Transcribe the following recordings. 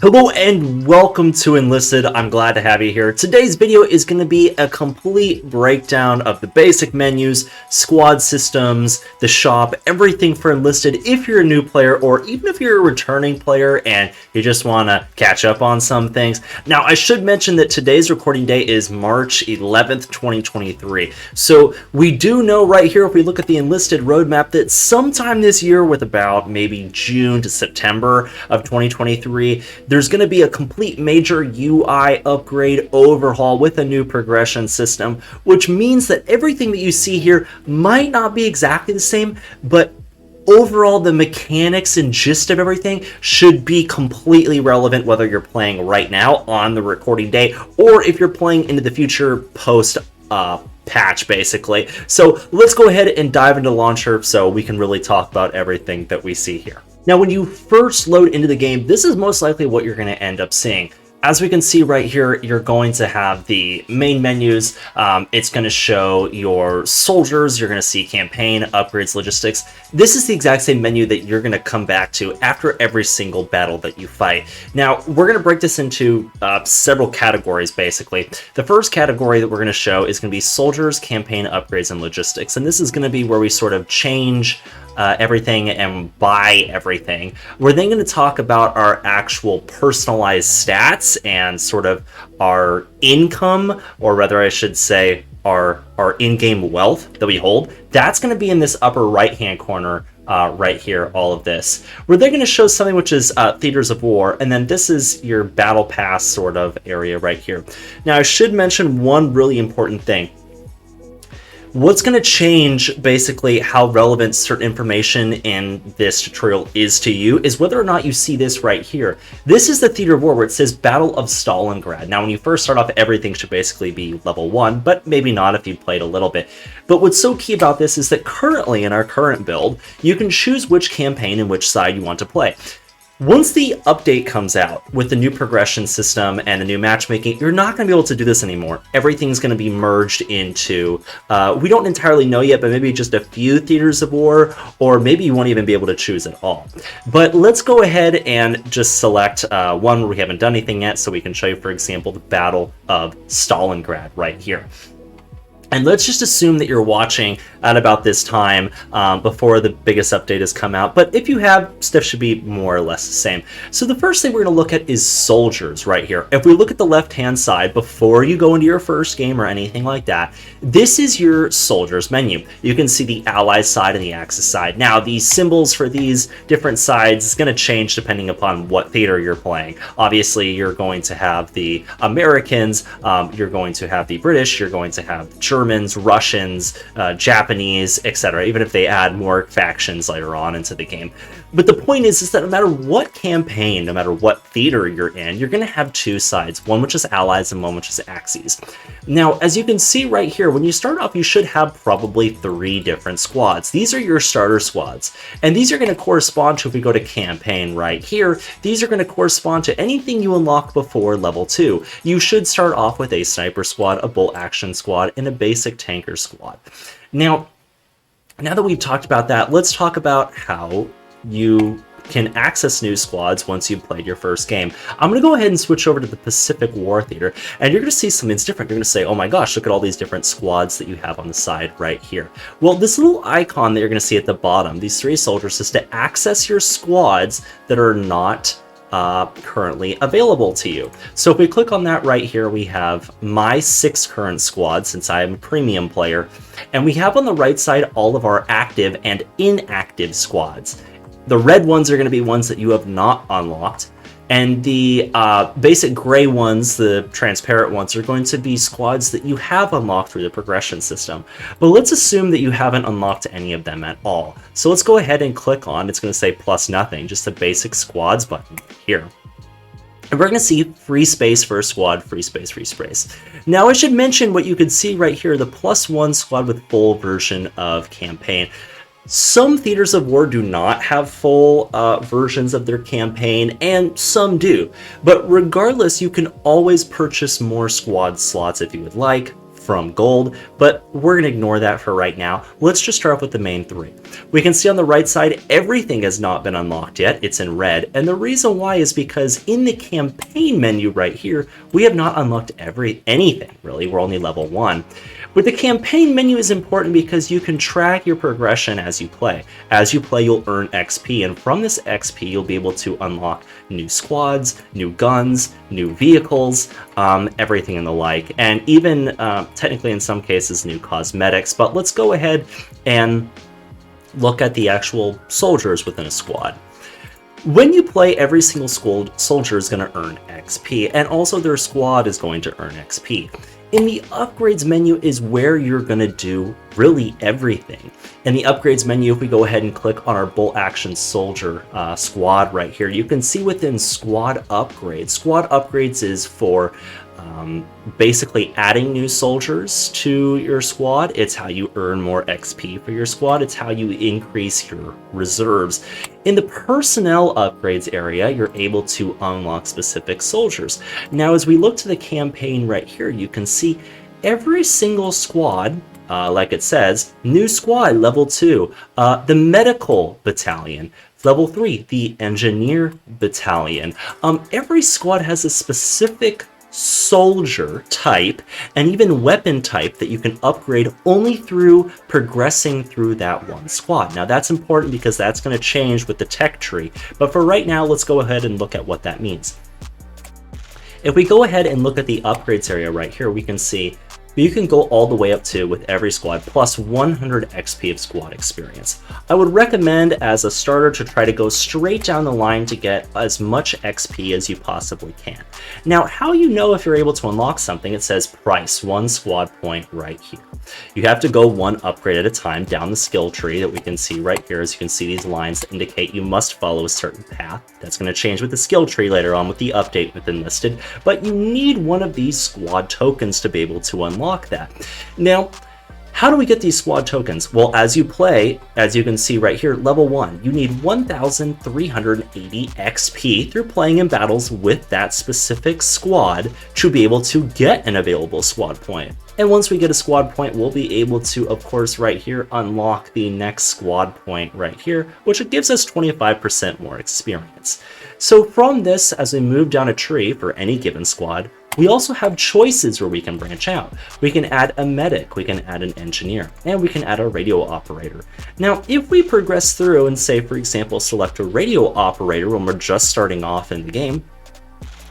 Hello and welcome to Enlisted. I'm glad to have you here. Today's video is going to be a complete breakdown of the basic menus, squad systems, the shop, everything for Enlisted if you're a new player or even if you're a returning player and you just want to catch up on some things. Now, I should mention that today's recording day is March 11th, 2023. So we do know right here, if we look at the Enlisted roadmap, that sometime this year with about maybe June to September of 2023, there's going to be a complete major UI upgrade overhaul with a new progression system, which means that everything that you see here might not be exactly the same, but overall the mechanics and gist of everything should be completely relevant whether you're playing right now on the recording day or if you're playing into the future post patch basically. So let's go ahead and dive into launcher so we can really talk about everything that we see here. Now, when you first load into the game, this is most likely what you're going to end up seeing. As we can see right here, you're going to have the main menus. It's going to show your soldiers. You're going to see campaign, upgrades, logistics. This is the exact same menu that you're going to come back to after every single battle that you fight. Now, we're going to break this into several categories, basically. The first category that we're going to show is going to be soldiers, campaign, upgrades, and logistics. And this is going to be where we sort of change everything and buy everything. We're then going to talk about our actual personalized stats and sort of our income, or rather I should say our in-game wealth that we hold. That's going to be in this upper right hand corner right here, all of this. We're then going to show something which is theaters of war, and then this is your battle pass sort of area right here. Now I should mention one really important thing. What's going to change basically how relevant certain information in this tutorial is to you is whether or not you see this right here. This is the theater of war where it says Battle of Stalingrad. Now when you first start off, everything should basically be level 1, but maybe not if you've played a little bit. But what's so key about this is that currently in our current build, you can choose which campaign and which side you want to play. Once the update comes out with the new progression system and the new matchmaking, you're not going to be able to do this anymore. Everything's going to be merged into, we don't entirely know yet, but maybe just a few theaters of war, or maybe you won't even be able to choose at all. But let's go ahead and just select one where we haven't done anything yet, so we can show you, for example, the Battle of Stalingrad right here. And let's just assume that you're watching at about this time before the biggest update has come out. But if you have, stuff should be more or less the same. So the first thing we're going to look at is soldiers right here. If we look at the left-hand side before you go into your first game or anything like that, this is your soldiers menu. You can see the Allies side and the Axis side. Now, the symbols for these different sides is going to change depending upon what theater you're playing. Obviously, you're going to have the Americans, you're going to have the British, you're going to have the Germans, Russians, Japanese, etc., even if they add more factions later on into the game. But the point is that no matter what campaign, no matter what theater you're in, you're going to have two sides, one which is Allies and one which is Axis. Now, as you can see right here, when you start off, you should have probably 3 different squads. These are your starter squads, and these are going to correspond to, if we go to campaign right here, these are going to correspond to anything you unlock before level 2. You should start off with a sniper squad, a bolt action squad, and a basic tanker squad. Now that we've talked about that, let's talk about how you can access new squads once you've played your first game. I'm going to go ahead and switch over to the Pacific War Theater, and you're going to see something's different. You're going to say, oh my gosh, look at all these different squads that you have on the side right here. Well, this little icon that you're going to see at the bottom, these 3 soldiers, is to access your squads that are not currently available to you. So if we click on that right here, we have my 6 current squads since I am a premium player, and we have on the right side all of our active and inactive squads. The red ones are going to be ones that you have not unlocked, and the basic gray ones, the transparent ones, are going to be squads that you have unlocked through the progression system. But let's assume that you haven't unlocked any of them at all. So let's go ahead and click on, it's going to say plus nothing, just the basic squads button here. And we're going to see free space for a squad, free space, free space. Now I should mention what you can see right here, the +1 squad with full version of campaign. Some theaters of war do not have full versions of their campaign, and some do. But regardless, you can always purchase more squad slots if you would like from gold, but we're going to ignore that for right now. Let's just start off with the main 3. We can see on the right side, everything has not been unlocked yet. It's in red. And the reason why is because in the campaign menu right here, we have not unlocked anything, really. We're only level 1. But the campaign menu is important because you can track your progression as you play. As you play, you'll earn XP, and from this XP, you'll be able to unlock new squads, new guns, new vehicles, everything and the like, and even technically in some cases new cosmetics. But let's go ahead and look at the actual soldiers within a squad. When you play, every single soldier is going to earn XP, and also their squad is going to earn XP. In the upgrades menu is where you're going to do really everything. In the upgrades menu, if we go ahead and click on our bolt action soldier squad right here, you can see within squad upgrades is for basically adding new soldiers to your squad. It's how you earn more XP for your squad. It's how you increase your reserves. In the personnel upgrades area, you're able to unlock specific soldiers. Now, as we look to the campaign right here, you can see every single squad, like it says, new squad, level 2, the medical battalion, level 3, the engineer battalion. Every squad has a specific soldier type and even weapon type that you can upgrade only through progressing through that one squad. Now that's important because that's going to change with the tech tree, but for right now, let's go ahead and look at what that means. If we go ahead and look at the upgrades area right here, we can see you can go all the way up to, with every squad, plus 100 XP of squad experience. I would recommend as a starter to try to go straight down the line to get as much XP as you possibly can. Now, how you know if you're able to unlock something, it says price, 1 squad point right here. You have to go 1 upgrade at a time down the skill tree that we can see right here. As you can see, these lines that indicate you must follow a certain path. That's going to change with the skill tree later on with the update with Enlisted, but you need one of these squad tokens to be able to unlock that. Now, how do we get these squad tokens? Well, as you play, as you can see right here, level 1, you need 1,380 XP through playing in battles with that specific squad to be able to get an available squad point. And once we get a squad point, we'll be able to, of course, right here, unlock the next squad point right here, which gives us 25% more experience. So from this, as we move down a tree for any given squad, we also have choices where we can branch out. We can add a medic, we can add an engineer, and we can add a radio operator. Now, if we progress through and say, for example, select a radio operator when we're just starting off in the game,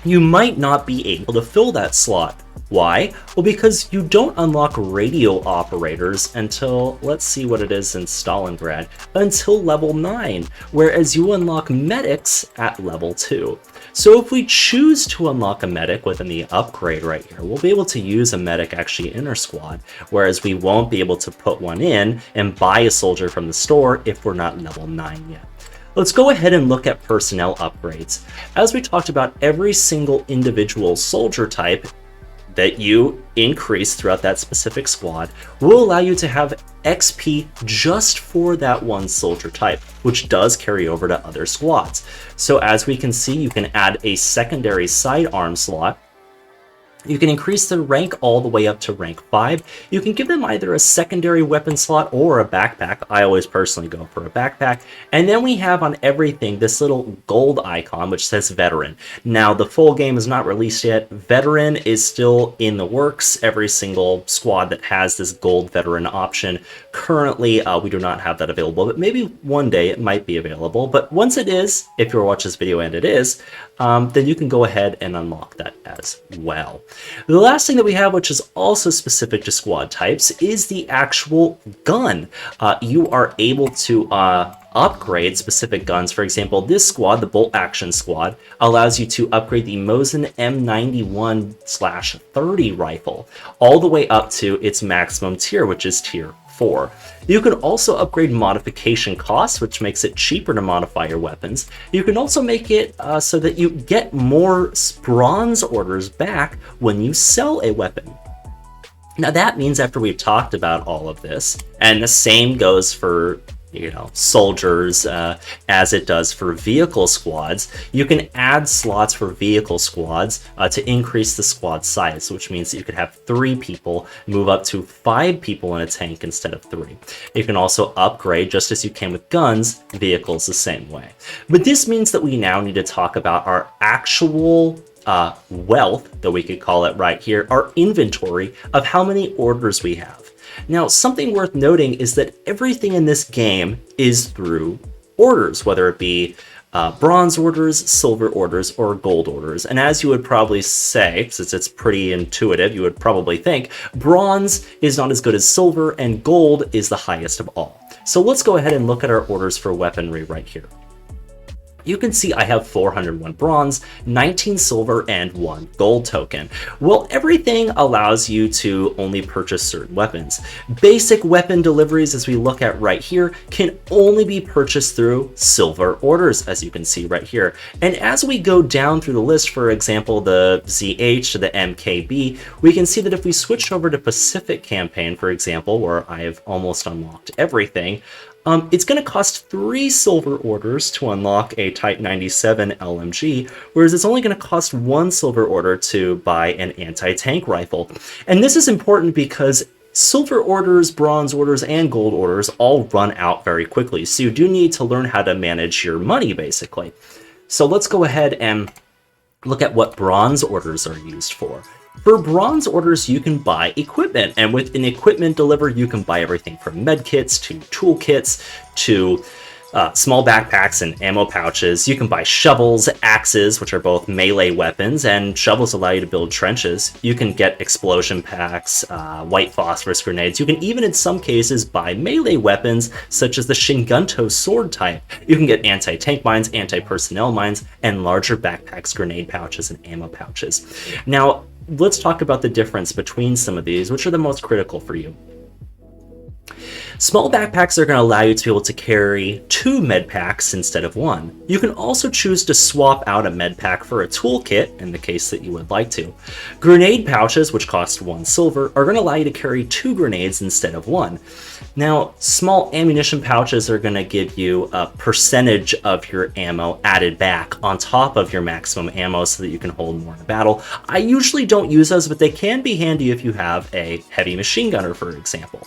you might not be able to fill that slot. Why? Well, because you don't unlock radio operators until, let's see what it is in Stalingrad, until level 9, whereas you unlock medics at level 2. So if we choose to unlock a medic within the upgrade right here, we'll be able to use a medic actually in our squad, whereas we won't be able to put one in and buy a soldier from the store if we're not level 9 yet. Let's go ahead and look at personnel upgrades. As we talked about, every single individual soldier type that you increase throughout that specific squad will allow you to have XP just for that one soldier type, which does carry over to other squads. So as we can see, you can add a secondary sidearm slot. You can increase the rank all the way up to rank 5. You can give them either a secondary weapon slot or a backpack. I always personally go for a backpack. And then we have on everything this little gold icon which says veteran. Now the full game is not released yet. Veteran is still in the works. Every single squad that has this gold veteran option. Currently we do not have that available, but maybe one day it might be available. But once it is, if you watch this video and it is, then you can go ahead and unlock that as well. The last thing that we have, which is also specific to squad types, is the actual gun. You are able to upgrade specific guns. For example, this squad, the bolt action squad, allows you to upgrade the Mosin M91/30 rifle all the way up to its maximum tier, which is tier 4. You can also upgrade modification costs, which makes it cheaper to modify your weapons. You can also make it so that you get more bronze orders back when you sell a weapon. Now that means after we've talked about all of this, and the same goes for soldiers as it does for vehicle squads. You can add slots for vehicle squads to increase the squad size, which means that you could have 3 people move up to 5 people in a tank instead of 3. You can also upgrade, just as you can with guns, vehicles the same way. But this means that we now need to talk about our actual wealth, that we could call it right here, our inventory of how many orders we have. Now, something worth noting is that everything in this game is through orders, whether it be bronze orders, silver orders, or gold orders. And as you would probably say, since it's pretty intuitive, you would probably think bronze is not as good as silver and gold is the highest of all. So let's go ahead and look at our orders for weaponry right here. You can see I have 401 bronze, 19 silver, and 1 gold token. Well, everything allows you to only purchase certain weapons. Basic weapon deliveries, as we look at right here, can only be purchased through silver orders, as you can see right here. And as we go down through the list, for example, the ZH to the MKB, we can see that if we switch over to Pacific Campaign, for example, where I have almost unlocked everything, it's going to cost 3 silver orders to unlock a Type 97 LMG, whereas it's only going to cost 1 silver order to buy an anti-tank rifle. And this is important because silver orders, bronze orders, and gold orders all run out very quickly, so you do need to learn how to manage your money, basically. So let's go ahead and look at what bronze orders are used for. For bronze orders, you can buy equipment, and with an equipment delivered, you can buy everything from medkits to toolkits to small backpacks and ammo pouches. You can buy shovels, axes, which are both melee weapons, and shovels allow you to build trenches. You can get explosion packs, white phosphorus grenades. You can even, in some cases, buy melee weapons, such as the Shingunto sword type. You can get anti-tank mines, anti-personnel mines, and larger backpacks, grenade pouches, and ammo pouches. Now, let's talk about the difference between some of these, which are the most critical for you. Small backpacks are going to allow you to be able to carry 2 med packs instead of 1. You can also choose to swap out a med pack for a toolkit, in the case that you would like to. Grenade pouches, which cost 1 silver, are going to allow you to carry 2 grenades instead of 1. Now, small ammunition pouches are going to give you a percentage of your ammo added back on top of your maximum ammo so that you can hold more in a battle. I usually don't use those, but they can be handy if you have a heavy machine gunner, for example.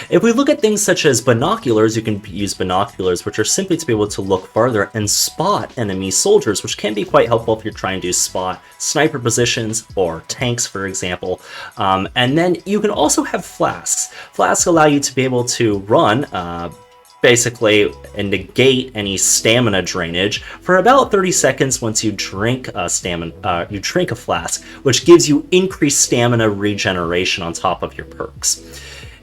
If we look at things such as binoculars, you can use binoculars, which are simply to be able to look farther and spot enemy soldiers, which can be quite helpful if you're trying to spot sniper positions or tanks, for example. And then you can also have flasks. Flasks allow you to be able to run basically and negate any stamina drainage for about 30 seconds once you drink a flask, which gives you increased stamina regeneration on top of your perks.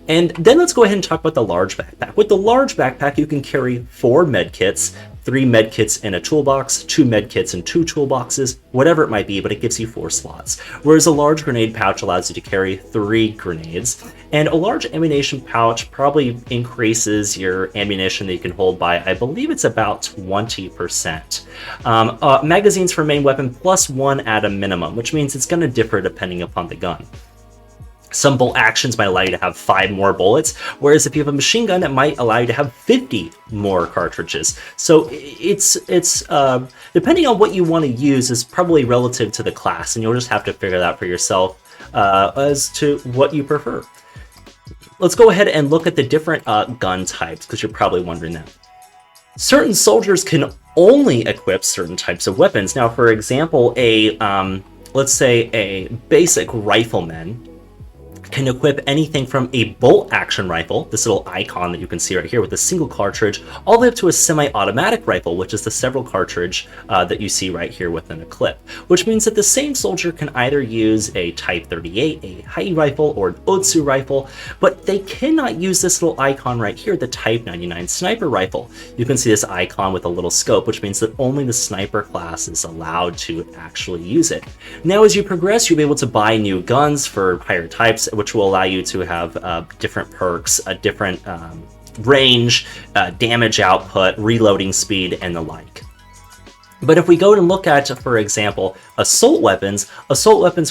And then let's go ahead and talk about the large backpack. With the large backpack, you can carry 4 medkits, 3 medkits in a toolbox, 2 medkits in 2 toolboxes, whatever it might be, but it gives you 4 slots. Whereas a large grenade pouch allows you to carry 3 grenades, and a large ammunition pouch probably increases your ammunition that you can hold by, I believe it's about 20%. Magazines for main weapon plus 1 at a minimum, which means it's going to differ depending upon the gun. Some bolt actions might allow you to have 5 more bullets, whereas if you have a machine gun, it might allow you to have 50 more cartridges. So it's depending on what you want to use is probably relative to the class, and you'll just have to figure that out for yourself as to what you prefer. Let's go ahead and look at the different gun types, because you're probably wondering that. Certain soldiers can only equip certain types of weapons. Now, for example, let's say a basic rifleman can equip anything from a bolt action rifle, this little icon that you can see right here with a single cartridge, all the way up to a semi-automatic rifle, which is the several cartridge that you see right here within a clip, which means that the same soldier can either use a Type 38, a Hai rifle, or an Otsu rifle, but they cannot use this little icon right here, the Type 99 sniper rifle. You can see this icon with a little scope, which means that only the sniper class is allowed to actually use it. Now, as you progress, you'll be able to buy new guns for higher types, which will allow you to have different perks, a different range, damage output, reloading speed, and the like. But if we go and look at, for example, assault weapons,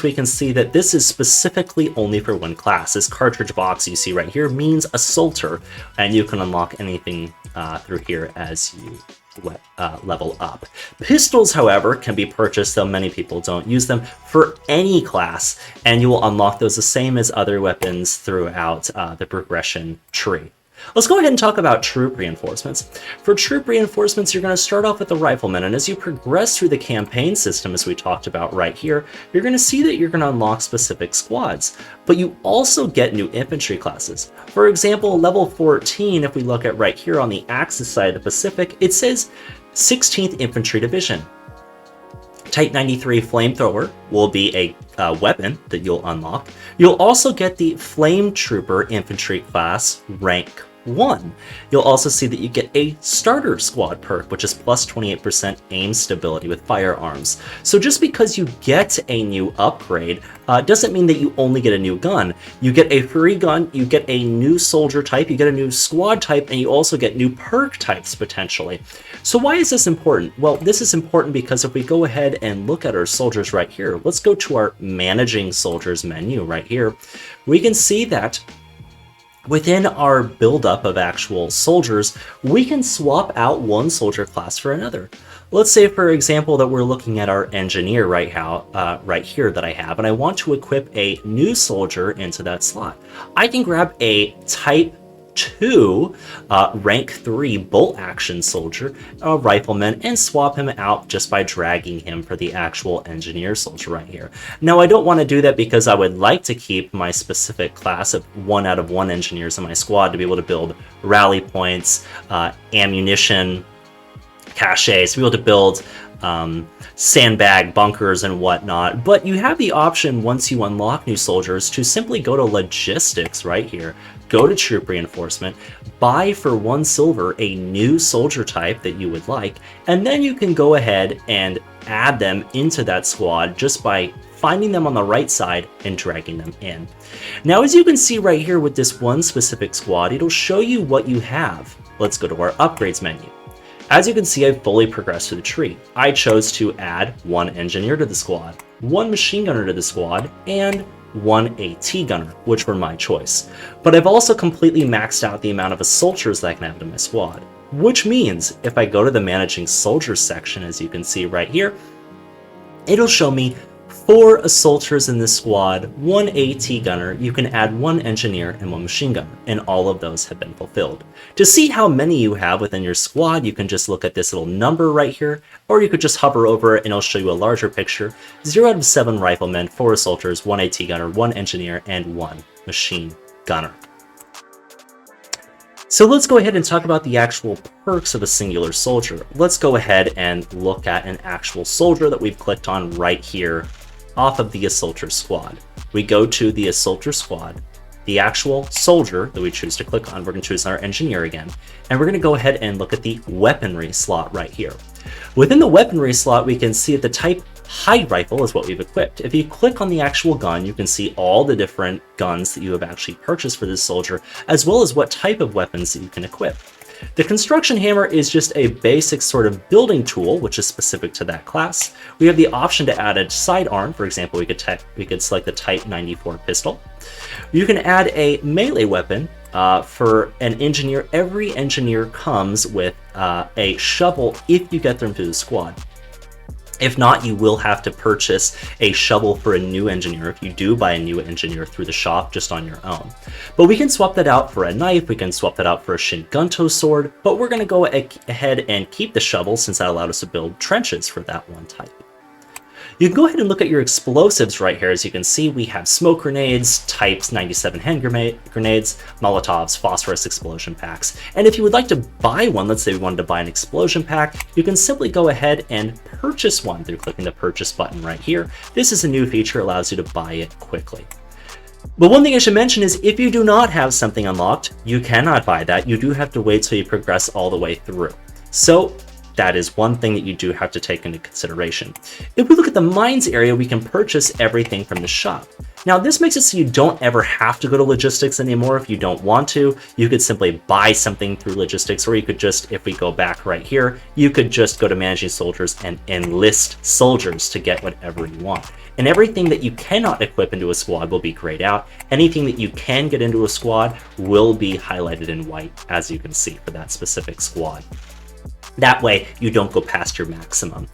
we can see that this is specifically only for one class. This cartridge box you see right here means assaulter, and you can unlock anything through here as you level up. Pistols, however, can be purchased, though many people don't use them, for any class, and you will unlock those the same as other weapons throughout the progression tree. Let's go ahead and talk about troop reinforcements. For troop reinforcements, you're going to start off with the rifleman, and as you progress through the campaign system, as we talked about right here, you're going to see that you're going to unlock specific squads, but you also get new infantry classes. For example, level 14, if we look at right here on the Axis side of the Pacific, it says 16th Infantry Division. Type 93 Flamethrower will be a weapon that you'll unlock. You'll also get the Flame Trooper Infantry class rank 1. You'll also see that you get a starter squad perk, which is plus 28% aim stability with firearms. So just because you get a new upgrade doesn't mean that you only get a new gun. You get a free gun, you get a new soldier type, you get a new squad type, and you also get new perk types potentially. So why is this important? Well, this is important because if we go ahead and look at our soldiers right here, let's go to our managing soldiers menu right here. We can see that within our buildup of actual soldiers, we can swap out one soldier class for another. Let's say, for example, that we're looking at our engineer right here that I have, and I want to equip a new soldier into that slot. I can grab a Type 2 rank 3 bolt action soldier, a rifleman, and swap him out just by dragging him for the actual engineer soldier right here. Now, I don't want to do that because I would like to keep my specific class of 1 out of 1 engineers in my squad to be able to build rally points, ammunition, caches, to be able to build sandbag bunkers and whatnot. But you have the option, once you unlock new soldiers, to simply go to logistics right here, go to troop reinforcement, buy for 1 silver a new soldier type that you would like, and then you can go ahead and add them into that squad just by finding them on the right side and dragging them in. Now, as you can see right here with this one specific squad, it'll show you what you have. Let's go to our upgrades menu. As you can see, I've fully progressed through the tree. I chose to add 1 engineer to the squad, 1 machine gunner to the squad, and 1 AT gunner, which were my choice. But I've also completely maxed out the amount of assaulters that I can have in my squad, which means if I go to the managing soldiers section, as you can see right here, it'll show me 4 assaulters in this squad, 1 AT gunner, you can add 1 engineer and 1 machine gunner, and all of those have been fulfilled. To see how many you have within your squad, you can just look at this little number right here, or you could just hover over it and it'll show you a larger picture. 0 out of 7 riflemen, 4 assaulters, 1 AT gunner, 1 engineer, and 1 machine gunner. So let's go ahead and talk about the actual perks of a singular soldier. Let's go ahead and look at an actual soldier that we've clicked on right here off of the assaulter squad. We go to the assaulter squad, the actual soldier that we choose to click on, we're going to choose our engineer again, and we're going to go ahead and look at the weaponry slot right here. Within the weaponry slot, we can see that the type high rifle is what we've equipped. If you click on the actual gun, you can see all the different guns that you have actually purchased for this soldier, as well as what type of weapons that you can equip. The construction hammer is just a basic sort of building tool, which is specific to that class. We have the option to add a sidearm. For example, we could select the Type 94 pistol. You can add a melee weapon for an engineer. Every engineer comes with a shovel if you get them through the squad. If not, you will have to purchase a shovel for a new engineer if you do buy a new engineer through the shop just on your own. But we can swap that out for a knife, we can swap that out for a Shingunto sword, but we're going to go ahead and keep the shovel since that allowed us to build trenches for that one type. You can go ahead and look at your explosives right here. As you can see, we have smoke grenades, types 97 hand grenades, Molotovs, phosphorus explosion packs. And if you would like to buy one, let's say we wanted to buy an explosion pack, you can simply go ahead and purchase one through clicking the purchase button right here. This is a new feature, allows you to buy it quickly. But one thing I should mention is if you do not have something unlocked, you cannot buy that. You do have to wait till you progress all the way through. So that is one thing that you do have to take into consideration. If we look at the mines area, we can purchase everything from the shop. Now, this makes it so you don't ever have to go to logistics anymore if you don't want to. You could simply buy something through logistics, or you could just, if we go back right here, you could just go to managing soldiers and enlist soldiers to get whatever you want. And everything that you cannot equip into a squad will be grayed out. Anything that you can get into a squad will be highlighted in white, as you can see for that specific squad. That way, you don't go past your maximum.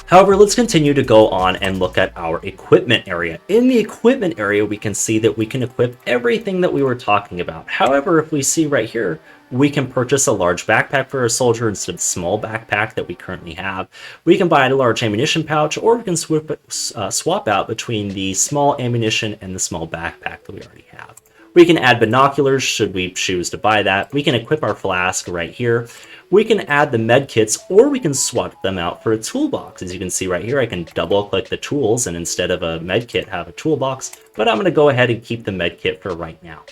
However, let's continue to go on and look at our equipment area. In the equipment area, we can see that we can equip everything that we were talking about. However, if we see right here, we can purchase a large backpack for a soldier instead of the small backpack that we currently have. We can buy a large ammunition pouch, or we can swap out between the small ammunition and the small backpack that we already have. We can add binoculars should we choose to buy that. We can equip our flask right here. We can add the med kits, or we can swap them out for a toolbox. As you can see right here, I can double click the tools and instead of a med kit have a toolbox, but I'm going to go ahead and keep the med kit for right now.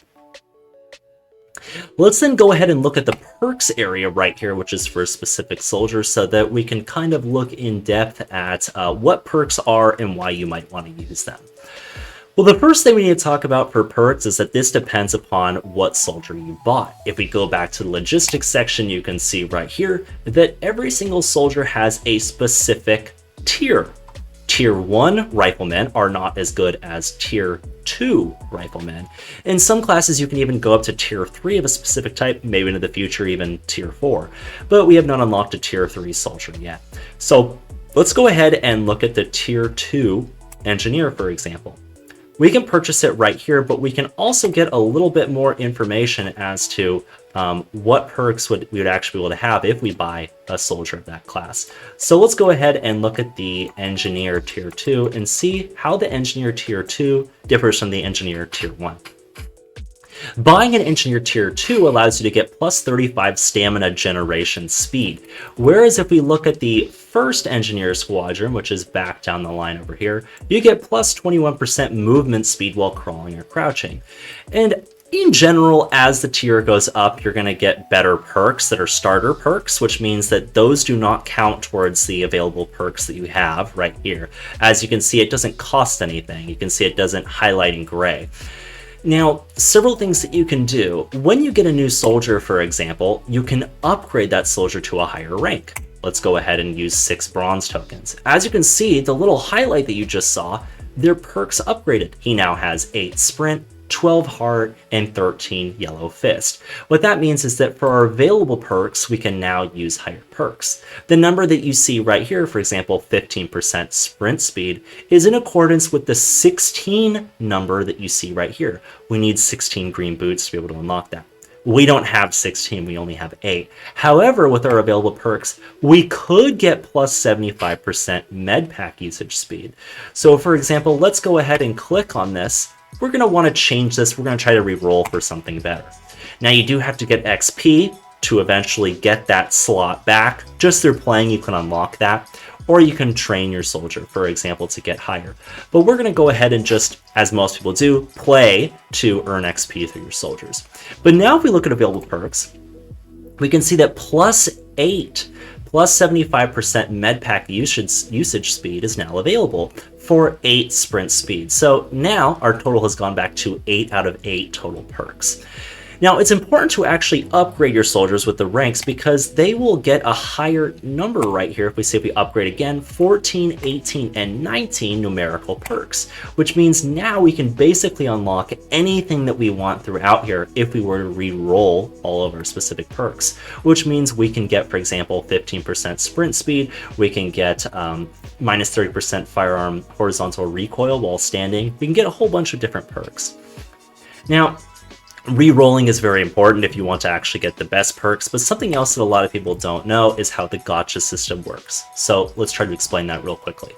Let's then go ahead and look at the perks area right here, which is for a specific soldier, so that we can kind of look in depth at what perks are and why you might want to use them. Well, the first thing we need to talk about for perks is that this depends upon what soldier you bought. If we go back to the logistics section, you can see right here that every single soldier has a specific tier. Tier 1 riflemen are not as good as Tier 2 riflemen. In some classes, you can even go up to Tier 3 of a specific type, maybe into the future even Tier 4. But we have not unlocked a Tier 3 soldier yet. So let's go ahead and look at the Tier 2 engineer, for example. We can purchase it right here, but we can also get a little bit more information as to what perks we would actually be able to have if we buy a soldier of that class. So let's go ahead and look at the Engineer Tier 2 and see how the Engineer Tier 2 differs from the Engineer Tier 1. Buying an Engineer Tier 2 allows you to get plus 35 stamina generation speed, whereas if we look at the first Engineer Squadron, which is back down the line over here, you get plus 21% movement speed while crawling or crouching. And in general, as the tier goes up, you're going to get better perks that are starter perks, which means that those do not count towards the available perks that you have right here. As you can see, it doesn't cost anything. You can see it doesn't highlight in gray. Now, several things that you can do. When you get a new soldier, for example, you can upgrade that soldier to a higher rank. Let's go ahead and use 6 bronze tokens. As you can see, the little highlight that you just saw, their perks upgraded. He now has 8 sprint, 12 heart, and 13 yellow fist. What that means is that for our available perks, we can now use higher perks. The number that you see right here, for example, 15% sprint speed, is in accordance with the 16 number that you see right here. We need 16 green boots to be able to unlock that. We don't have 16, we only have 8. However, with our available perks, we could get plus 75% med pack usage speed. So for example, let's go ahead and click on this. We're going to want to change this. We're going to try to re-roll for something better. Now you do have to get XP to eventually get that slot back. Just through playing, you can unlock that. Or you can train your soldier, for example, to get higher. But we're going to go ahead and just, as most people do, play to earn XP through your soldiers. But now if we look at available perks, we can see that plus 8, plus 75% med pack usage speed is now available for 8 sprint speed. So now our total has gone back to 8 out of 8 total perks. Now, it's important to actually upgrade your soldiers with the ranks because they will get a higher number right here. If we upgrade again, 14, 18, and 19 numerical perks, which means now we can basically unlock anything that we want throughout here if we were to re-roll all of our specific perks, which means we can get, for example, 15% sprint speed, we can get minus 30% firearm horizontal recoil while standing, we can get a whole bunch of different perks. Now, re-rolling is very important if you want to actually get the best perks, but something else that a lot of people don't know is how the Gatcha system works. So let's try to explain that real quickly.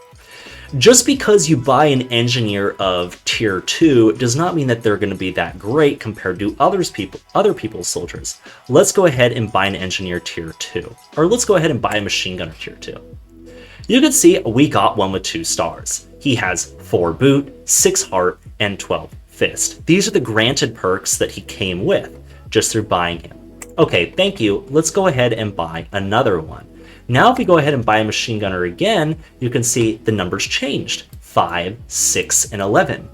Just because you buy an engineer of tier 2 does not mean that they're going to be that great compared to other people's soldiers. Let's go ahead and buy an engineer tier 2, or let's go ahead and buy a machine gunner tier 2. You can see we got one with 2 stars. He has 4 boot, 6 heart, and 12 fist. These are the granted perks that he came with just through buying him. Okay, thank you. Let's go ahead and buy another one. Now if we go ahead and buy a machine gunner again, you can see the numbers changed, 5, 6, and 11.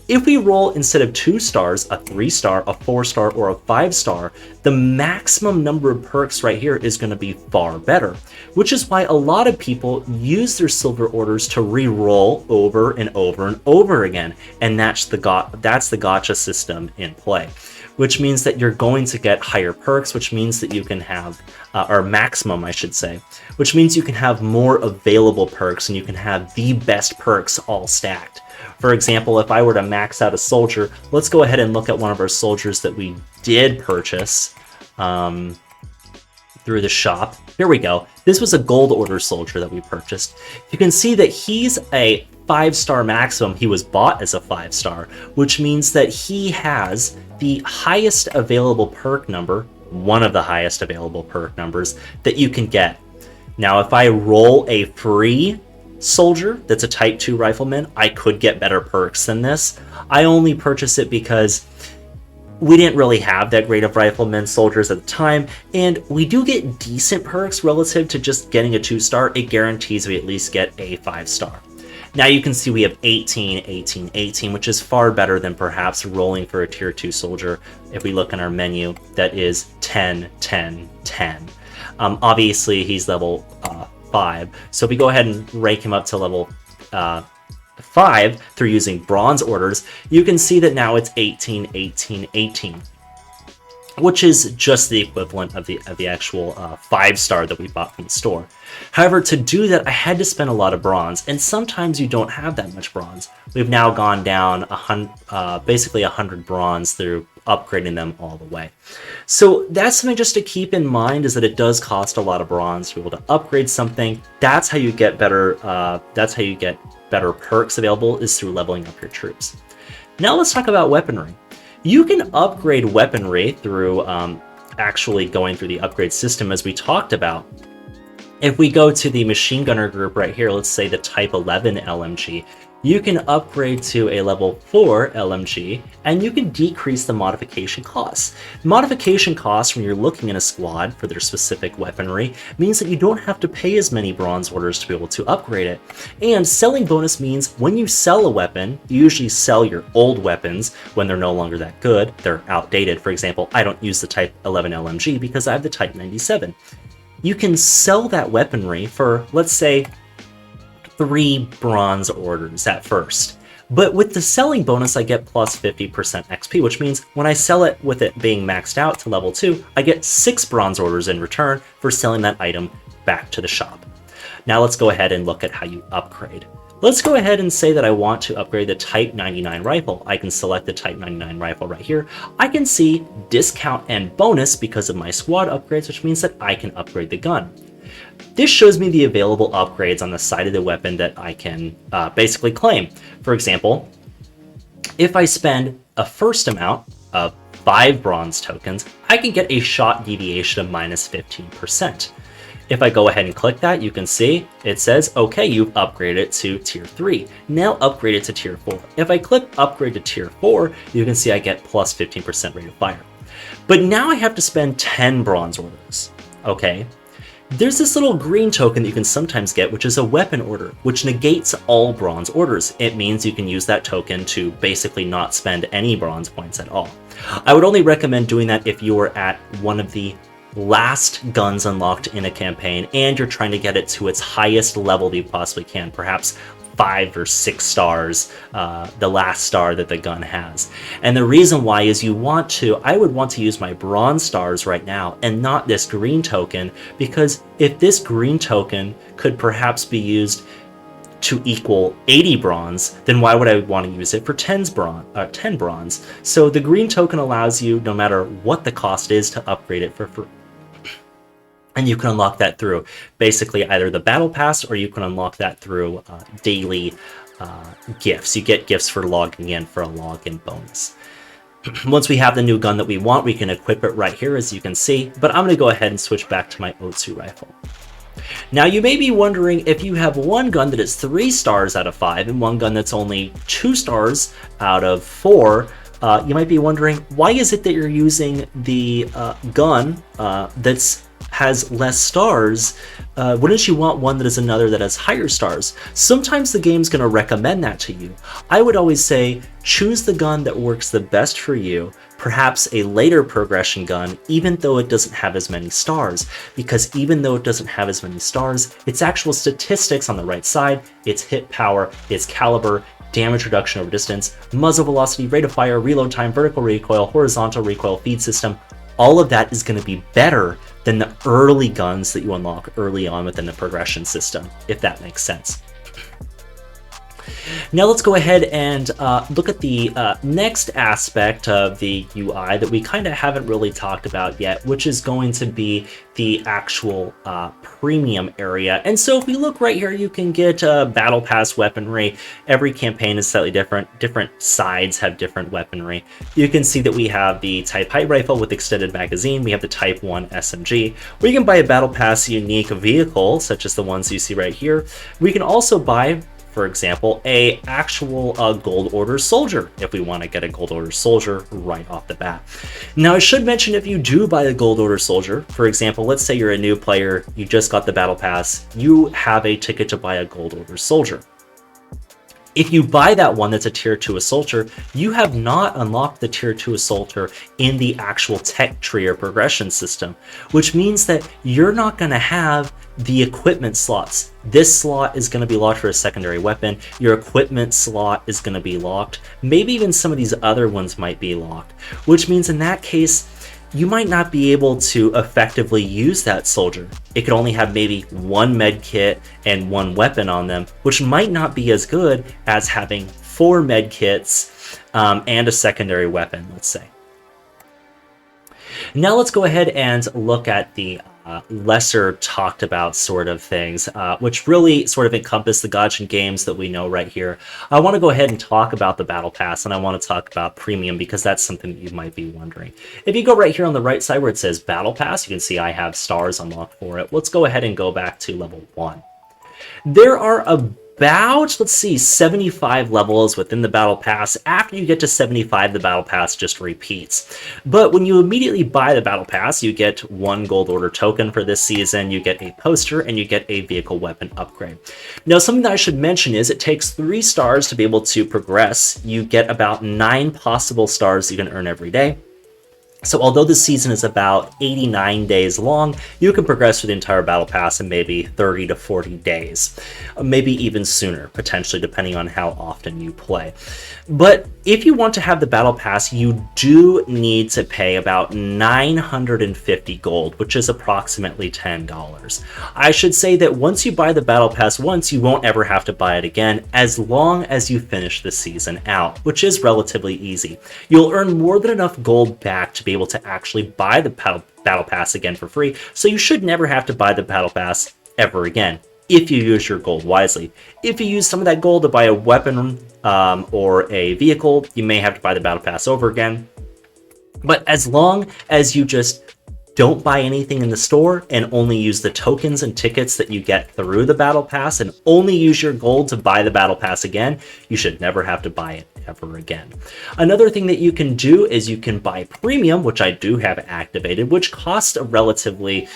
If we roll instead of 2 stars, a 3-star, a 4-star, or a 5-star, the maximum number of perks right here is going to be far better, which is why a lot of people use their silver orders to re-roll over and over and over again, and that's the Gatcha system in play, which means that you're going to get higher perks, which means that you can have, or maximum I should say, which means you can have more available perks and you can have the best perks all stacked. For example, if I were to max out a soldier, let's go ahead and look at one of our soldiers that we did purchase through the shop. Here we go. This was a gold order soldier that we purchased. You can see that he's a 5-star maximum. He was bought as a 5-star, which means that he has the highest available perk number, one of the highest available perk numbers that you can get. Now, if I roll a free soldier that's a type 2 rifleman, I could get better perks than this. I only purchased it because we didn't really have that great of riflemen soldiers at the time, and we do get decent perks relative to just getting a 2-star. It guarantees we at least get a 5-star. Now you can see we have 18, 18, 18, which is far better than perhaps rolling for a tier 2 soldier. If we look in our menu, that is 10, 10, 10. Obviously he's level 5, so if we go ahead and rank him up to level 5 through using bronze orders, you can see that now it's 18, 18, 18, which is just the equivalent of the actual 5-star that we bought from the store. However, to do that, I had to spend a lot of bronze, and sometimes you don't have that much bronze. We've now gone down basically 100 bronze through upgrading them all the way. So that's something just to keep in mind, is that it does cost a lot of bronze to be able to upgrade something. That's how you get better. That's how you get better perks available, is through leveling up your troops. Now let's talk about weaponry. You can upgrade weaponry through actually going through the upgrade system, as we talked about. If we go to the machine gunner group right here, let's say the type 11 LMG, you can upgrade to a level 4 LMG, and you can decrease the modification costs. Modification costs, when you're looking in a squad for their specific weaponry, means that you don't have to pay as many bronze orders to be able to upgrade it. And selling bonus means when you sell a weapon, you usually sell your old weapons when they're no longer that good, they're outdated. For example, I don't use the type 11 LMG because I have the type 97. You can sell that weaponry for, let's say, 3 bronze orders at first. But with the selling bonus, I get plus 50% XP, which means when I sell it with it being maxed out to level 2, I get 6 bronze orders in return for selling that item back to the shop. Now let's go ahead and look at how you upgrade. Let's go ahead and say that I want to upgrade the Type 99 rifle. I can select the Type 99 rifle right here. I can see discount and bonus because of my squad upgrades, which means that I can upgrade the gun. This shows me the available upgrades on the side of the weapon that I can basically claim. For example, if I spend a first amount of 5 bronze tokens, I can get a shot deviation of minus 15%. If I go ahead and click that, you can see it says, okay, you've upgraded it to tier 3. Now upgrade it to tier 4. If I click upgrade to tier 4, you can see I get plus 15% rate of fire. But now I have to spend 10 bronze orders, okay? There's this little green token that you can sometimes get, which is a weapon order, which negates all bronze orders. It means you can use that token to basically not spend any bronze points at all. I would only recommend doing that if you are at one of the last guns unlocked in a campaign and you're trying to get it to its highest level that you possibly can, perhaps 5 or 6 stars, the last star that the gun has. And the reason why is I would want to use my bronze stars right now and not this green token, because if this green token could perhaps be used to equal 80 bronze, then why would I want to use it for 10 bronze? So the green token allows you, no matter what the cost is, to upgrade it for free. And you can unlock that through basically either the battle pass, or you can unlock that through daily gifts. You get gifts for logging in for a login bonus. Once we have the new gun that we want, we can equip it right here, as you can see. But I'm going to go ahead and switch back to my Otsu rifle. Now you may be wondering, if you have one gun that is 3 stars out of 5 and one gun that's only 2 stars out of 4, you might be wondering, why is it that you're using the gun that's has less stars, wouldn't you want one that is another that has higher stars? Sometimes the game's going to recommend that to you. I would always say choose the gun that works the best for you, perhaps a later progression gun, even though it doesn't have as many stars, because even though it doesn't have as many stars, its actual statistics on the right side, its hit power, its caliber, damage reduction over distance, muzzle velocity, rate of fire, reload time, vertical recoil, horizontal recoil, feed system, all of that is going to be better than the early guns that you unlock early on within the progression system, if that makes sense. Now let's go ahead and look at the next aspect of the UI that we kind of haven't really talked about yet, which is going to be the actual premium area. And so if we look right here, you can get battle pass weaponry. Every campaign is slightly different. Different sides have different weaponry. You can see that we have the Type Height Rifle with extended magazine. We have the Type 1 SMG, where you can buy a battle pass unique vehicle, such as the ones you see right here. We can also buy, for example, a actual gold order soldier if we want to get a gold order soldier right off the bat. Now I should mention, if you do buy a gold order soldier, for example, let's say you're a new player, you just got the battle pass, you have a ticket to buy a gold order soldier. If you buy that one that's a tier 2 assaulter, you have not unlocked the tier 2 assaulter in the actual tech tree or progression system, which means that you're not going to have the equipment slots. This slot is going to be locked for a secondary weapon. Your equipment slot is going to be locked. Maybe even some of these other ones might be locked, which means in that case, you might not be able to effectively use that soldier. It could only have maybe one med kit and one weapon on them, which might not be as good as having 4 med kits and a secondary weapon, let's say. Now let's go ahead and look at the lesser talked about sort of things, which really sort of encompass the Gatcha games that we know right here. I want to go ahead and talk about the Battle Pass, and I want to talk about Premium because that's something that you might be wondering. If you go right here on the right side where it says Battle Pass, you can see I have stars unlocked for it. Let's go ahead and go back to level 1. There are about, let's see, 75 levels within the Battle Pass. After you get to 75, the Battle Pass just repeats. But when you immediately buy the Battle Pass, you get 1 gold order token for this season, you get a poster, and you get a vehicle weapon upgrade. Now, something that I should mention is it takes 3 stars to be able to progress. You get about 9 possible stars you can earn every day. So although this season is about 89 days long, you can progress through the entire Battle Pass in maybe 30 to 40 days. Maybe even sooner, potentially, depending on how often you play. But if you want to have the Battle Pass, you do need to pay about 950 gold, which is approximately $10. I should say that once you buy the Battle Pass once, you won't ever have to buy it again, as long as you finish the season out, which is relatively easy. You'll earn more than enough gold back to be able to actually buy the Battle Pass again for free, so you should never have to buy the Battle Pass ever again, if you use your gold wisely. If you use some of that gold to buy a weapon or a vehicle, you may have to buy the Battle Pass over again. But as long as you just don't buy anything in the store and only use the tokens and tickets that you get through the Battle Pass and only use your gold to buy the Battle Pass again, you should never have to buy it ever again. Another thing that you can do is you can buy Premium, which I do have activated, which costs a relatively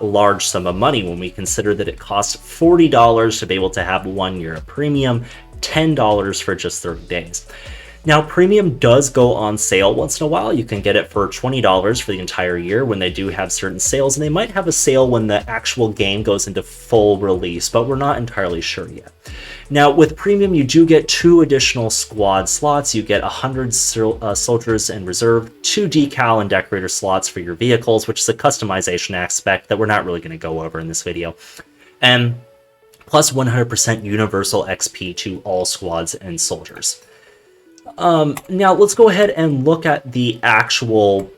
large sum of money when we consider that it costs $40 to be able to have 1 year of Premium, $10 for just 30 days. Now, Premium does go on sale once in a while. You can get it for $20 for the entire year when they do have certain sales, and they might have a sale when the actual game goes into full release, but we're not entirely sure yet. Now, with Premium, you do get 2 additional squad slots. You get 100 soldiers in reserve, 2 decal and decorator slots for your vehicles, which is a customization aspect that we're not really going to go over in this video, and plus 100% universal XP to all squads and soldiers. Now let's go ahead and look at the actual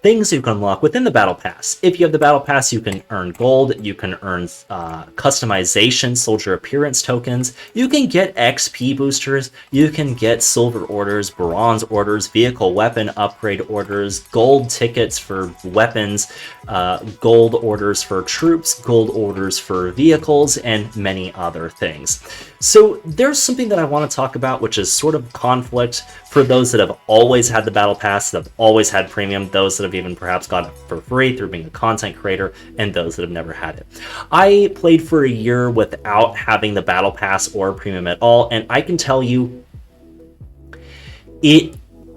things you can unlock within the Battle Pass. If you have the Battle Pass, you can earn gold, you can earn customization soldier appearance tokens, you can get XP boosters, you can get silver orders, bronze orders, vehicle weapon upgrade orders, gold tickets for weapons, gold orders for troops, gold orders for vehicles, and many other things. So there's something that I want to talk about, which is sort of conflict for those that have always had the battle pass, that have always had premium, those that have even perhaps gotten it for free through being a content creator, and those that have never had it. I played for a year without having the battle pass or premium at all, and I can tell you it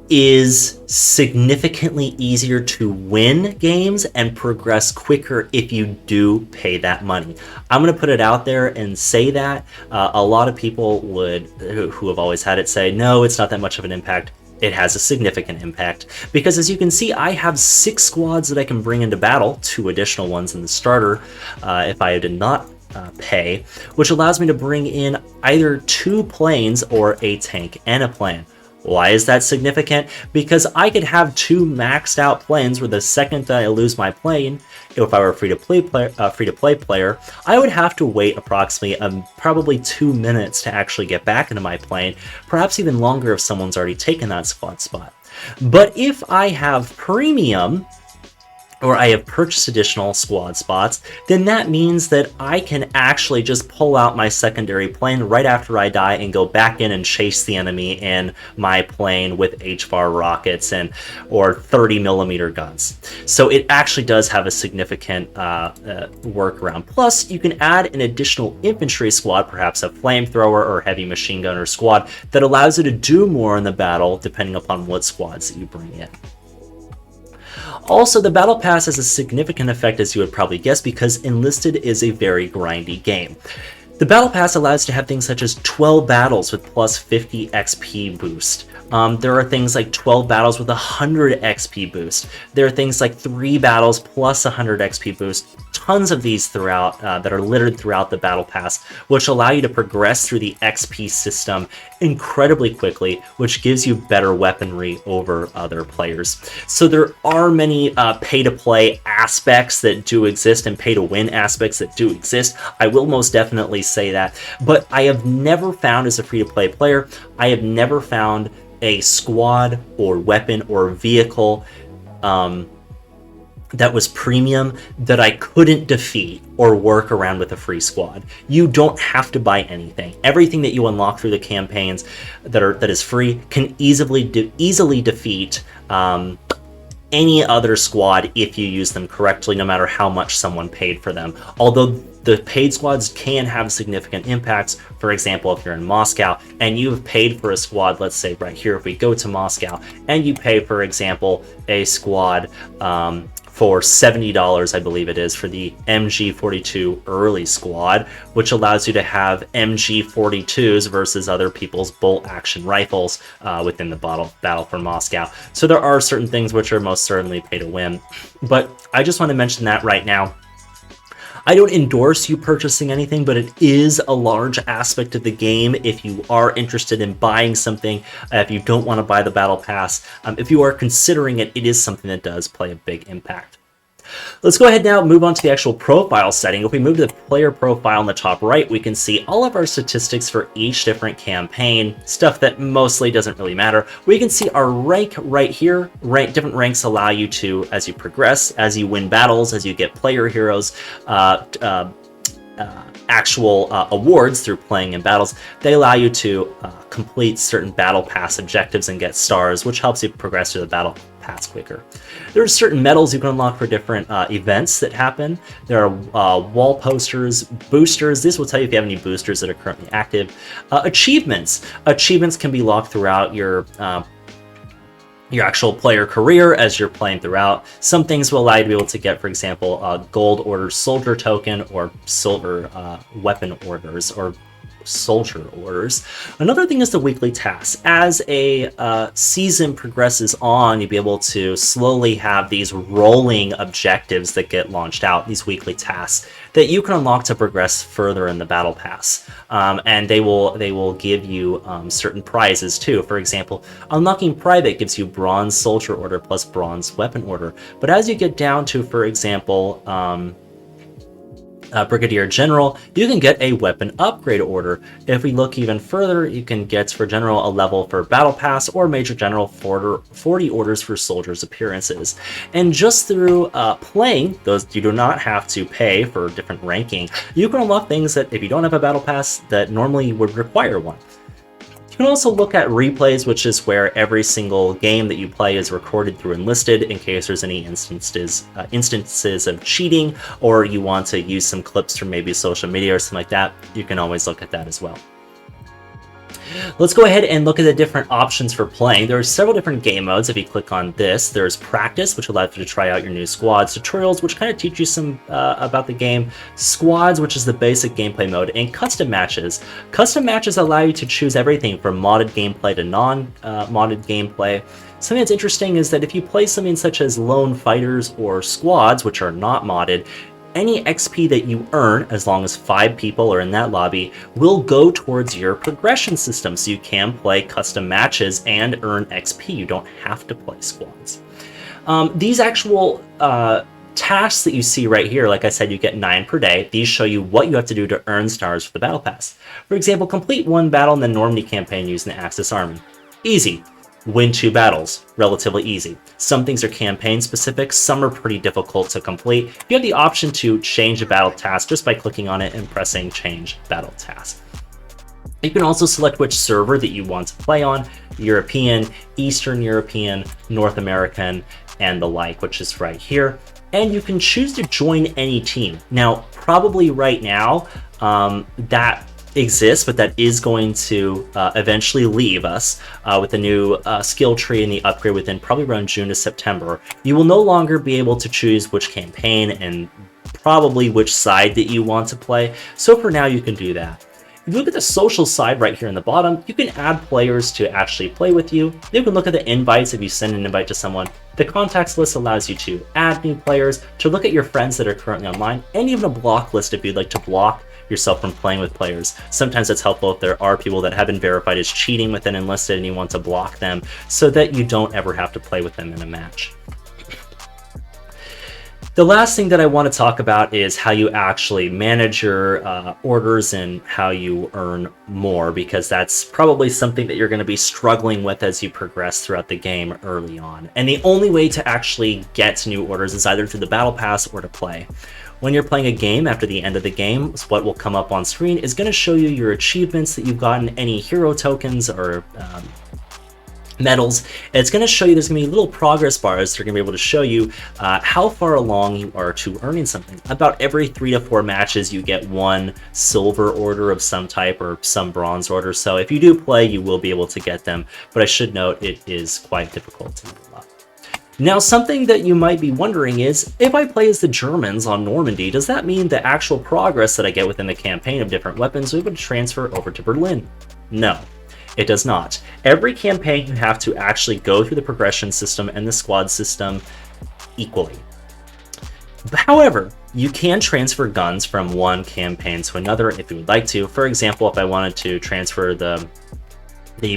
is significantly easier to win games and progress quicker if you do pay that money. I'm going to put it out there and say that a lot of people who have always had it say, no, it's not that much of an impact. It has a significant impact because, as you can see, I have 6 squads that I can bring into battle, 2 additional ones in the starter if I did not pay, which allows me to bring in either 2 planes or a tank and a plane. Why is that significant? Because I could have 2 maxed out planes where the second that I lose my plane, if I were a free-to-play player, I would have to wait approximately probably 2 minutes to actually get back into my plane, perhaps even longer if someone's already taken that squad spot. But if I have premium, or I have purchased additional squad spots, then that means that I can actually just pull out my secondary plane right after I die and go back in and chase the enemy in my plane with HVAR rockets or 30mm guns. So it actually does have a significant workaround. Plus, you can add an additional infantry squad, perhaps a flamethrower or heavy machine gunner squad, that allows you to do more in the battle depending upon what squads that you bring in. Also, the Battle Pass has a significant effect, as you would probably guess, because Enlisted is a very grindy game. The Battle Pass allows you to have things such as 12 battles with plus 50 XP boost. There are things like 12 battles with 100 XP boost. There are things like 3 battles plus 100 XP boost. Tons of these throughout that are littered throughout the Battle Pass, which allow you to progress through the XP system incredibly quickly, which gives you better weaponry over other players. So there are many pay-to-play aspects that do exist and pay-to-win aspects that do exist. I will most definitely say that, but I have never found, as a free-to-play player, I have never found a squad or weapon or vehicle that was premium that I couldn't defeat or work around with a free squad. You don't have to buy anything. Everything that you unlock through the campaigns that is free can easily defeat any other squad if you use them correctly, no matter how much someone paid for them. Although the paid squads can have significant impacts. For example, if you're in Moscow and you've paid for a squad, let's say right here, if we go to Moscow and you pay, for example, a squad for $70, I believe it is, for the MG42 early squad, which allows you to have MG42s versus other people's bolt action rifles within the battle for Moscow. So there are certain things which are most certainly pay to win. But I just want to mention that right now. I don't endorse you purchasing anything, but it is a large aspect of the game if you are interested in buying something, if you don't want to buy the Battle Pass. If you are considering it, it is something that does play a big impact. Let's go ahead now and move on to the actual profile setting. If we move to the player profile in the top right, we can see all of our statistics for each different campaign, stuff that mostly doesn't really matter. We can see our rank right here. Different ranks allow you to, as you progress, as you win battles, as you get player heroes, actual awards through playing in battles, they allow you to complete certain battle pass objectives and get stars, which helps you progress through the battle pass quicker. There are certain medals you can unlock for different events that happen. There are wall posters, boosters. This will tell you if you have any boosters that are currently active. Achievements. Achievements can be locked throughout your actual player career as you're playing throughout. Some things will allow you to be able to get, for example, gold order soldier token or silver weapon orders or soldier orders. Another thing is the weekly tasks. As a season progresses on, you'll be able to slowly have these rolling objectives that get launched out, these weekly tasks that you can unlock to progress further in the battle pass. And they will give you certain prizes too. For example, unlocking private gives you bronze soldier order plus bronze weapon order. But as you get down to, for example, Brigadier General, you can get a weapon upgrade order. If we look even further, you can get for General a level for Battle Pass, or Major General 40 orders for soldiers' appearances. And just through playing those, you do not have to pay for different ranking. You can unlock things that, if you don't have a Battle Pass, that normally would require one. You can also look at replays, which is where every single game that you play is recorded through Enlisted in case there's any instances of cheating, or you want to use some clips from maybe social media or something like that. You can always look at that as well. Let's go ahead and look at the different options for playing. There are several different game modes. If you click on this, there's practice, which allows you to try out your new squads, tutorials, which kind of teach you some about the game, squads, which is the basic gameplay mode, and custom matches. Custom matches allow you to choose everything from modded gameplay to non-modded gameplay. Something that's interesting is that if you play something such as lone fighters or squads, which are not modded, any XP that you earn, as long as 5 people are in that lobby, will go towards your progression system, so you can play custom matches and earn XP. You don't have to play squads. These actual tasks that you see right here, like I said, you get 9 per day. These show you what you have to do to earn stars for the Battle Pass. For example, complete 1 battle in the Normandy campaign using the Axis Army. Easy. Win 2 battles. Relatively easy. Some things are campaign specific, some are pretty difficult to complete. You have the option to change a battle task just by clicking on it and pressing change battle task. You can also select which server that you want to play on: European, Eastern European, North American, and the like, which is right here. And you can choose to join any team. Now, probably right now, that exists, but that is going to eventually leave us with the new skill tree and the upgrade within probably around June to September. You will no longer be able to choose which campaign and probably which side that you want to play. So for now, you can do that. If you look at the social side right here in the bottom, you can add players to actually play with you. You can look at the invites if you send an invite to someone. The contacts list allows you to add new players, to look at your friends that are currently online, and even a block list if you'd like to block yourself from playing with players. Sometimes it's helpful if there are people that have been verified as cheating within Enlisted and you want to block them so that you don't ever have to play with them in a match. The last thing that I want to talk about is how you actually manage your orders and how you earn more, because that's probably something that you're going to be struggling with as you progress throughout the game early on. And the only way to actually get new orders is either through the Battle Pass or to play. When you're playing a game, after the end of the game, what will come up on screen is going to show you your achievements that you've gotten, any hero tokens or medals. And it's going to show you, there's going to be little progress bars that are going to be able to show you how far along you are to earning something. About every 3 to 4 matches, you get 1 silver order of some type or some bronze order. So if you do play, you will be able to get them. But I should note, it is quite difficult to level up. Now, something that you might be wondering is, if I play as the Germans on Normandy, does that mean the actual progress that I get within the campaign of different weapons will be able to transfer over to Berlin? No, it does not. Every campaign, you have to actually go through the progression system and the squad system equally. However, you can transfer guns from one campaign to another if you would like to. For example, if I wanted to transfer the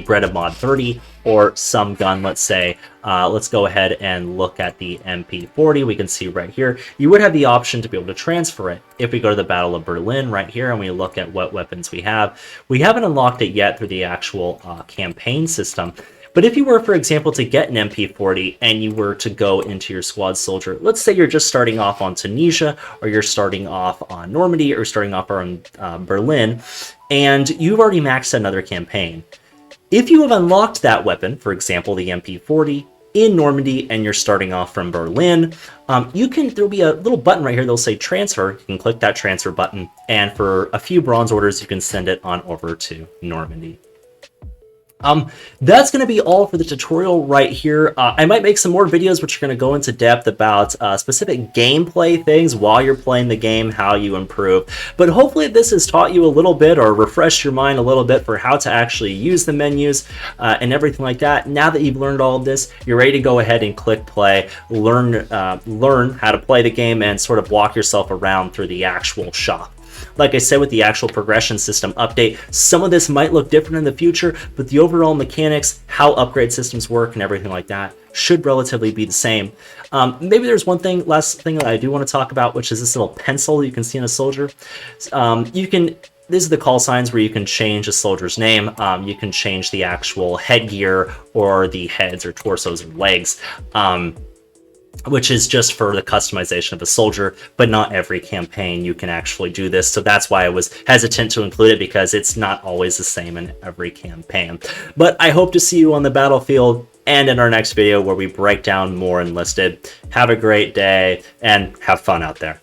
Breda Mod 30 or some gun, let's say, let's go ahead and look at the MP40. We can see right here, you would have the option to be able to transfer it. If we go to the Battle of Berlin right here and we look at what weapons we haven't unlocked it yet through the actual campaign system. But if you were, for example, to get an MP40 and you were to go into your squad soldier, let's say you're just starting off on Tunisia, or you're starting off on Normandy, or starting off on Berlin, and you've already maxed another campaign. If you have unlocked that weapon, for example, the MP40, in Normandy, and you're starting off from Berlin, there'll be a little button right here that'll say transfer. You can click that transfer button, and for a few bronze orders, you can send it on over to Normandy. That's going to be all for the tutorial right here. I might make some more videos which are going to go into depth about specific gameplay things while you're playing the game, how you improve. But hopefully this has taught you a little bit, or refreshed your mind a little bit, for how to actually use the menus and everything like that. Now that you've learned all of this, you're ready to go ahead and click play, learn how to play the game, and sort of walk yourself around through the actual shop. Like I said, with the actual progression system update, some of this might look different in the future, but the overall mechanics, how upgrade systems work and everything like that should relatively be the same. Maybe there's one thing, last thing that I do want to talk about, which is this little pencil you can see in a soldier. These are the call signs where you can change a soldier's name. You can change the actual headgear or the heads or torsos and legs, which is just for the customization of a soldier, but not every campaign you can actually do this. So that's why I was hesitant to include it, because it's not always the same in every campaign. But I hope to see you on the battlefield and in our next video where we break down more Enlisted. Have a great day and have fun out there.